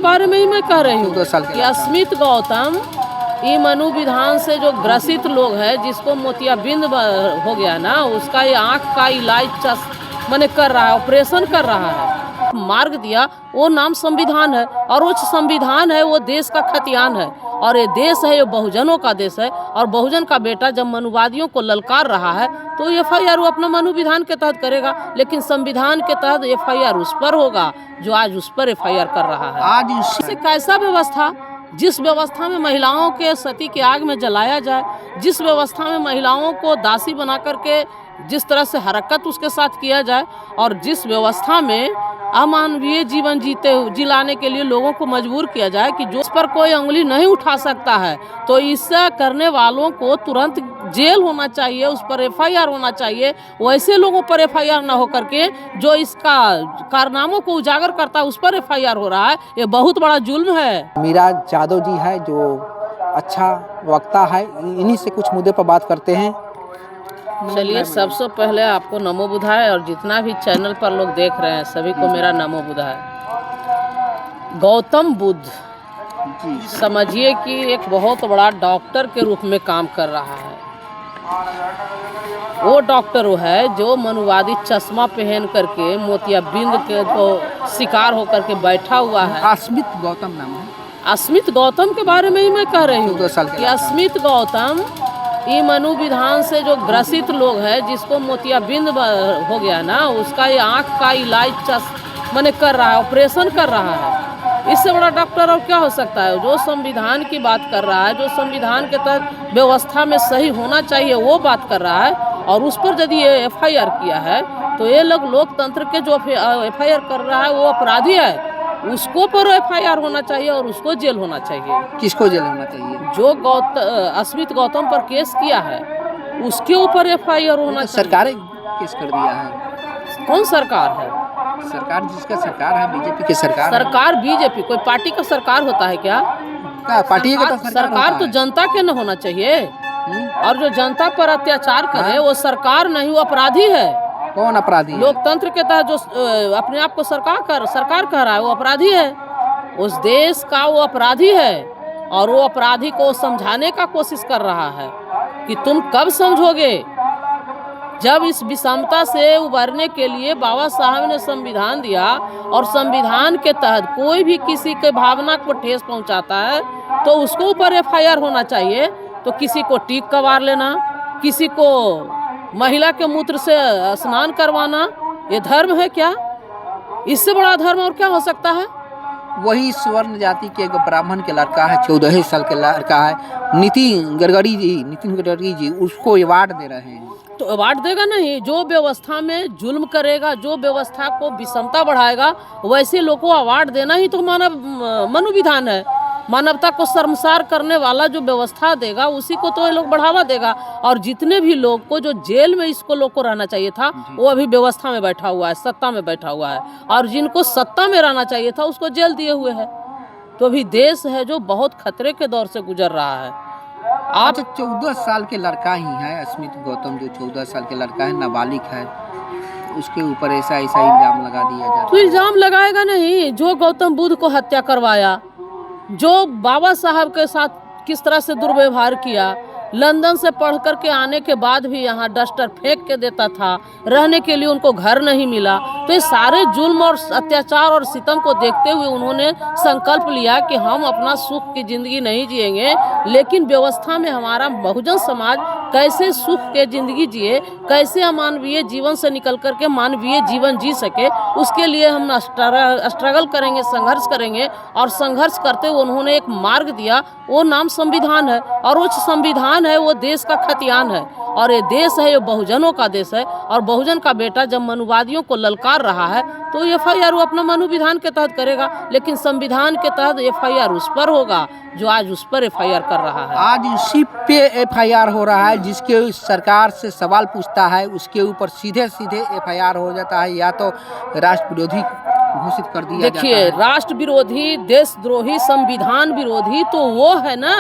बारे में ही मैं कह रही हूँ 14 साल के कि अस्मित गौतम ये मनोविधान से जो ग्रसित लोग है, जिसको मोतियाबिंद हो गया ना, उसका ये आँख का इलाज मैंने कर रहा है, ऑपरेशन कर रहा है, मार्ग दिया। वो नाम संविधान है, और वो संविधान है वो देश का खतियान है, और ये देश है ये बहुजनों का देश है। और बहुजन का बेटा जब मनुवादियों को ललकार रहा है तो FIR वो अपना मनुविधान के तहत करेगा, लेकिन संविधान के तहत FIR उस पर होगा जो आज उस पर FIR कर रहा है। आज इससे कैसा व्यवस्था, जिस व्यवस्था में महिलाओं के सती के आग में जलाया जाए, जिस व्यवस्था में महिलाओं को दासी बना करके जिस तरह से हरकत उसके साथ किया जाए, और जिस व्यवस्था में अमानवीय जीवन जिलाने के लिए लोगों को मजबूर किया जाए कि जो उस पर कोई उंगली नहीं उठा सकता है, तो इससे करने वालों को तुरंत जेल होना चाहिए, उस पर FIR होना चाहिए। वैसे लोगों पर FIR ना हो करके जो इसका कारनामों को उजागर करता है उस पर FIR हो रहा है। ये बहुत बड़ा जुल्म है। मीरा जादव जी है जो अच्छा वक्ता है, इन्हीं से कुछ मुद्दे पर बात करते हैं। चलिए, सबसे पहले आपको नमो बुधाय, और जितना भी चैनल पर लोग देख रहे हैं सभी को मेरा नमो बुधाय। गौतम बुद्ध समझिए कि एक बहुत बड़ा डॉक्टर के रूप में काम कर रहा है। वो डॉक्टर वो है जो मनुवादी चश्मा पहन करके मोतियाबिंद के तो शिकार होकर के बैठा हुआ है। अस्मित गौतम नाम है। अस्मित गौतम के बारे में ही मैं कह रही हूँ 14 साल के कि अस्मित गौतम ये मनोविधान से जो ग्रसित लोग है, जिसको मोतियाबिंद हो गया ना, उसका ये आँख का इलाज मैंने कर रहा है, ऑपरेशन कर रहा है। इससे बड़ा डॉक्टर और क्या हो सकता है? जो संविधान की बात कर रहा है, जो संविधान के तहत व्यवस्था में सही होना चाहिए वो बात कर रहा है, और उस पर यदि ये FIR किया है तो ये लोग लोकतंत्र के जो FIR कर रहा है वो अपराधी है, उसको पर FIR होना चाहिए और उसको जेल होना चाहिए। किसको जेल होना चाहिए? जो अस्मित गौतम पर केस किया है उसके ऊपर FIR होना चाहिए। सरकार केस कर दिया है। कौन सरकार है? सरकार जिसका सरकार है बीजेपी की सरकार। सरकार बीजेपी कोई पार्टी का सरकार होता है क्या? पार्टी का सरकार तो जनता के न होना चाहिए, और जो जनता पर अत्याचार करे वो सरकार नहीं, वो अपराधी है। कौन अपराधी? लोकतंत्र के तहत जो अपने आप को सरकार कह रहा है वो अपराधी है, उस देश का वो अपराधी है, और वो अपराधी को समझाने का कोशिश कर रहा है कि तुम कब समझोगे, जब इस विषमता से उबरने के लिए बाबा साहब ने संविधान दिया, और संविधान के तहत कोई भी किसी के भावना को ठेस पहुंचाता है तो उसको ऊपर FIR होना चाहिए। तो किसी को टीक कबार लेना, किसी को महिला के मूत्र से स्नान करवाना, ये धर्म है क्या? इससे बड़ा धर्म और क्या हो सकता है? वही स्वर्ण जाति के एक ब्राह्मण के लड़का है, 14 साल के लड़का है, नितिन गडकरी जी उसको अवार्ड दे रहे हैं। तो अवार्ड देगा नहीं, जो व्यवस्था में जुल्म करेगा, जो व्यवस्था को विषमता बढ़ाएगा, वैसे लोगों को अवार्ड देना ही तो मनोविधान है। मानवता को शर्मसार करने वाला जो व्यवस्था देगा उसी को तो ये लोग बढ़ावा देगा। और जितने भी लोग को जो जेल में इसको लोग को रहना चाहिए था वो अभी व्यवस्था में बैठा हुआ है, सत्ता में बैठा हुआ है, और जिनको सत्ता में रहना चाहिए था उसको जेल दिए हुए है। तो अभी देश है जो बहुत खतरे के दौर से गुजर रहा है। आप 14 साल के लड़का ही है अस्मित गौतम, जो 14 साल के लड़का है, नाबालिग है, उसके ऊपर ऐसा इल्जाम लगा दिया जाता है। तो इल्जाम लगाएगा नहीं, जो गौतम बुद्ध को हत्या करवाया, जो बाबा साहब के साथ किस तरह से दुर्व्यवहार किया, लंदन से पढ़ कर के आने के बाद भी यहाँ डस्टर फेंक के देता था, रहने के लिए उनको घर नहीं मिला। तो ये सारे जुल्म और अत्याचार और सितम को देखते हुए उन्होंने संकल्प लिया कि हम अपना सुख की ज़िंदगी नहीं जिएंगे, लेकिन व्यवस्था में हमारा बहुजन समाज कैसे सुख के ज़िंदगी जिए, कैसे अमानवीय जीवन से निकल कर के मानवीय जीवन जी सके, उसके लिए हम स्ट्रगल करेंगे, संघर्ष करेंगे। और संघर्ष करते हुए उन्होंने एक मार्ग दिया, वो नाम संविधान है, और वो संविधान है वो देश का खतियान है, और ये देश है ये बहुजनों का देश है। और बहुजन का बेटा जब मनुवादियों को ललकार रहा है तो FIR वो अपना मनुविधान के तहत करेगा, लेकिन संविधान के तहत FIR उस पर होगा जो आज उस पर FIR कर रहा है। आज उसी पे FIR हो रहा है, जिसके सरकार से सवाल पूछता है उसके ऊपर सीधे FIR हो जाता है, या तो राष्ट्र विरोधी घोषित कर दिया जाता है। देखिए, राष्ट्र विरोधी, देशद्रोही, संविधान विरोधी तो वो है ना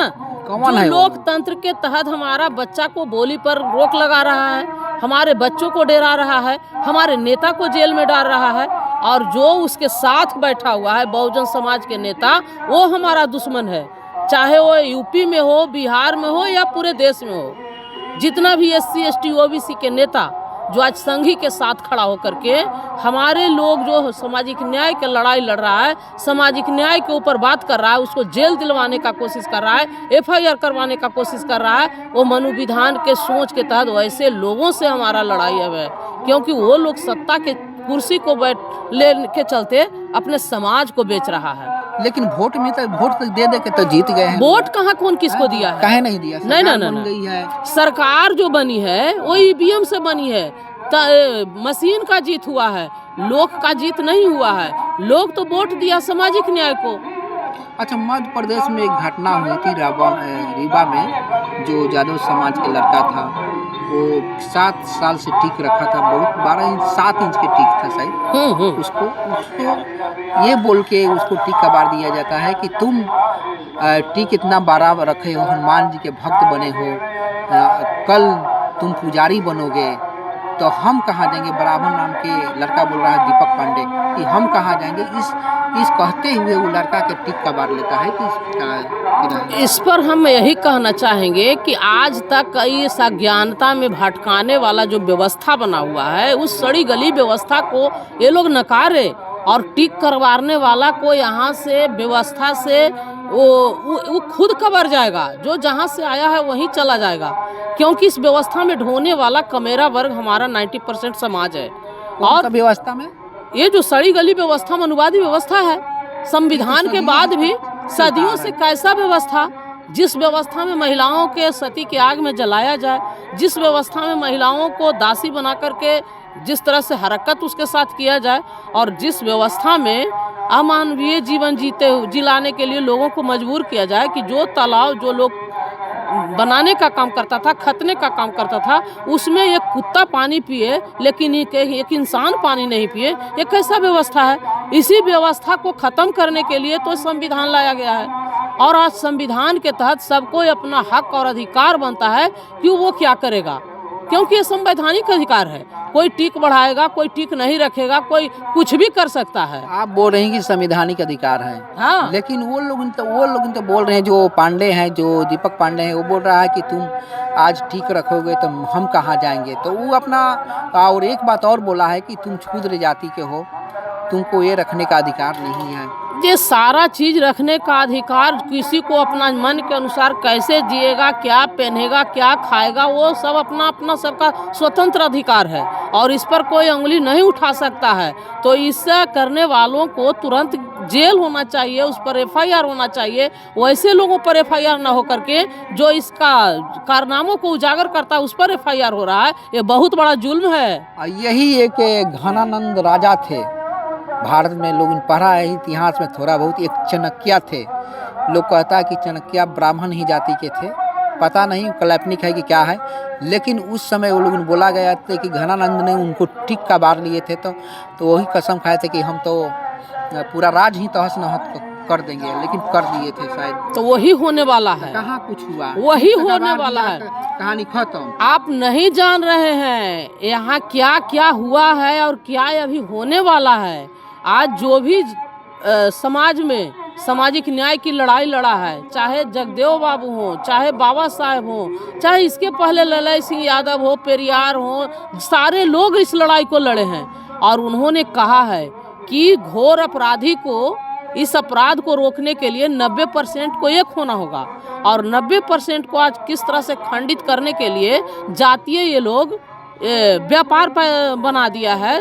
कौन है? लोकतंत्र के तहत हमारा बच्चा को बोली पर रोक लगा रहा है, हमारे बच्चों को डरा रहा है, हमारे नेता को जेल में डाल रहा है, और जो उसके साथ बैठा हुआ है बहुजन समाज के नेता, वो हमारा दुश्मन है। चाहे वो यूपी में हो, बिहार में हो या पूरे देश में हो। जितना भी SC ST OBC के नेता जो आज संघी के साथ खड़ा होकर के हमारे लोग जो सामाजिक न्याय की लड़ाई लड़ रहा है, सामाजिक न्याय के ऊपर बात कर रहा है, उसको जेल दिलवाने का कोशिश कर रहा है, FIR करवाने का कोशिश कर रहा है, वो मनुविधान के सोच के तहत वैसे लोगों से हमारा लड़ाई है। क्योंकि वो लोग सत्ता के कुर्सी को ले के चलते अपने समाज को बेच रहा है। लेकिन वोट में तो वोट तो दे के तो जीत गए हैं। वोट कहाँ कौन किसको दिया है? काहे नहीं दिया? नहीं सरकार नहीं बन नहीं गई है। सरकार जो बनी है वो EVM से बनी है। मशीन का जीत हुआ है, लोग का जीत नहीं हुआ है। लोग तो वोट दिया सामाजिक न्याय को। अच्छा, मध्य प्रदेश में एक घटना हुई थी रीवा में, जो यादव समाज के लड़का था, वो 7 साल से टिक रखा था, बहुत 7 इंच के टिक था शायद। उसको ये बोल के उसको टिक का बार दिया जाता है कि तुम टिक इतना बड़ा रखे हो, हनुमान जी के भक्त बने हो, कल तुम पुजारी बनोगे तो हम कहाँ जाएंगे। ब्राह्मण नाम के लड़का बोल रहा है, दीपक पांडे, कि हम कहाँ जाएंगे। इस कहते हुए वो लड़का के टिक का बार लेता है कि इस पर हम यही कहना चाहेंगे कि आज तक इस अज्ञानता में भटकाने वाला जो व्यवस्था बना हुआ है, उस सड़ी गली व्यवस्था को ये लोग नकारे और टिक करवाने वाला को यहाँ से व्यवस्था से वो खुद कबर जाएगा। जो जहाँ से आया है वहीं चला जाएगा। क्योंकि इस व्यवस्था में ढोने वाला कमेरा वर्ग हमारा 90% समाज है। और व्यवस्था में ये जो सड़ी गली व्यवस्था मनुवादी व्यवस्था है, संविधान के बाद भी सदियों से कैसा व्यवस्था, जिस व्यवस्था में महिलाओं के सती के आग में जलाया जाए, जिस व्यवस्था में महिलाओं को दासी बना करके जिस तरह से हरकत उसके साथ किया जाए, और जिस व्यवस्था में अमानवीय जीवन जिलाने के लिए लोगों को मजबूर किया जाए कि जो तालाब जो लोग बनाने का काम करता था, खतने का काम करता था, उसमें एक कुत्ता पानी पिए लेकिन एक इंसान पानी नहीं पिए, ये कैसा व्यवस्था है। इसी व्यवस्था को खत्म करने के लिए तो संविधान लाया गया है। और आज संविधान के तहत सबको अपना हक और अधिकार बनता है कि वो क्या करेगा, क्योंकि ये संवैधानिक अधिकार है। कोई टिक बढ़ाएगा, कोई टिक नहीं रखेगा, कोई कुछ भी कर सकता है। आप बोल रहे हैं कि संवैधानिक अधिकार है, हाँ, लेकिन वो लोग तो बोल रहे हैं, जो पांडे हैं, जो दीपक पांडे हैं, वो बोल रहा है कि तुम आज ठीक रखोगे तो हम कहाँ जाएंगे। तो वो अपना, और एक बात और बोला है कि तुम क्षुद्र जाति के हो, तुमको ये रखने का अधिकार नहीं है। ये सारा चीज रखने का अधिकार किसी को अपना मन के अनुसार कैसे जिएगा, क्या पहनेगा, क्या खाएगा, वो सब अपना अपना सबका स्वतंत्र अधिकार है और इस पर कोई उंगली नहीं उठा सकता है। तो इससे करने वालों को तुरंत जेल होना चाहिए, उस पर FIR होना चाहिए। वैसे लोगों पर FIR ना हो करके जो इसका कारनामों को उजागर करता है उस पर FIR हो रहा है। ये बहुत बड़ा जुल्म है। यही एक घनानंद राजा थे भारत में, लोग पढ़ा है इतिहास में थोड़ा बहुत। एक चाणक्य थे, लोग कहता है कि चाणक्य ब्राह्मण ही जाति के थे, पता नहीं काल्पनिक है कि क्या है, लेकिन उस समय वो लोग बोला गया था कि घनानंद ने उनको टिक का बार लिए थे, तो वही कसम खाए थे कि हम तो पूरा राज ही तहस नहस कर देंगे, लेकिन कर दिए थे शायद। तो वही होने वाला है। कहाँ कुछ हुआ, वही होने वाला है। कहानी खत्म। आप नहीं जान रहे हैं यहाँ क्या क्या हुआ है और क्या अभी होने वाला है। आज जो भी समाज में सामाजिक न्याय की लड़ाई लड़ा है, चाहे जगदेव बाबू हो, चाहे बाबा साहेब हो, चाहे इसके पहले ललाई सिंह यादव हो, पेरियार हो, सारे लोग इस लड़ाई को लड़े हैं। और उन्होंने कहा है कि घोर अपराधी को, इस अपराध को रोकने के लिए 90% को एक होना होगा। और 90% को आज किस तरह से खंडित करने के लिए जातीय ये लोग व्यापार बना दिया है,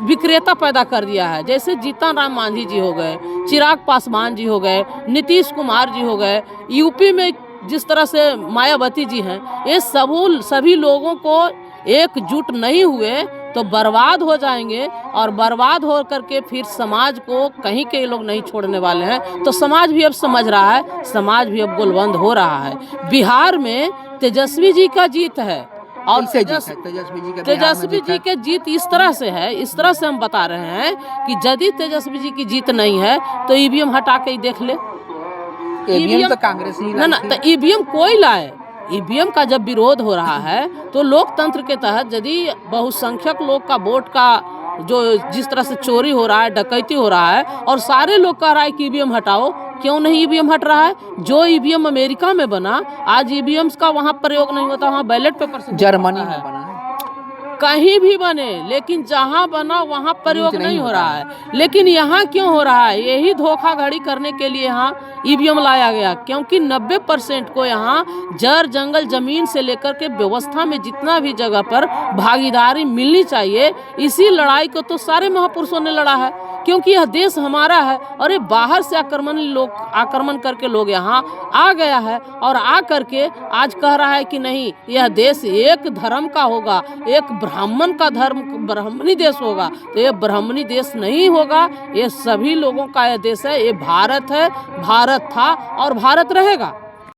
विक्रेता पैदा कर दिया है। जैसे जीतन राम मांझी जी हो गए, चिराग पासवान जी हो गए, नीतीश कुमार जी हो गए, यूपी में जिस तरह से मायावती जी हैं, ये सभी लोगों को एकजुट नहीं हुए तो बर्बाद हो जाएंगे। और बर्बाद हो करके फिर समाज को कहीं के लोग नहीं छोड़ने वाले हैं। तो समाज भी अब समझ रहा है, समाज भी अब गोलबंद हो रहा है। बिहार में तेजस्वी जी का जीत है और तेजस्वी जी के जीत इस तरह से है, इस तरह से हम बता रहे हैं कि यदि तेजस्वी जी की जीत नहीं है तो EVM हटा के ही देख ले। EVM तो कांग्रेस ही ना तो EVM कोई लाए। EVM का जब विरोध हो रहा है तो लोकतंत्र के तहत यदि बहुसंख्यक लोग का वोट का जो जिस तरह से चोरी हो रहा है, डकैती हो रहा है, और सारे लोग कह रहा है कि ईवीएम हटाओ। क्यों नहीं ईवीएम हट रहा है? जो ईवीएम अमेरिका में बना, आज ईवीएम का वहाँ प्रयोग नहीं होता, वहाँ बैलेट पेपर से जर्मनी होता में है। बना है। कहीं भी बने, लेकिन जहाँ बना वहाँ प्रयोग नहीं हो रहा है। लेकिन यहाँ क्यों हो रहा है? यही धोखाधड़ी करने के लिए यहाँ ईवीएम लाया गया, क्योंकि 90% को यहाँ जड़ जंगल जमीन से लेकर के व्यवस्था में जितना भी जगह पर भागीदारी मिलनी चाहिए, इसी लड़ाई को तो सारे महापुरुषों ने लड़ा है, क्योंकि यह देश हमारा है। और ये बाहर से आक्रमण करके लोग यहाँ आ गया है, और आ करके आज कह रहा है कि नहीं, यह देश एक धर्म का होगा, एक ब्राह्मण का धर्म, ब्राह्मणी देश होगा। तो ये ब्राह्मणी देश नहीं होगा, ये सभी लोगों का यह देश है। ये भारत है, भारत था और भारत रहेगा।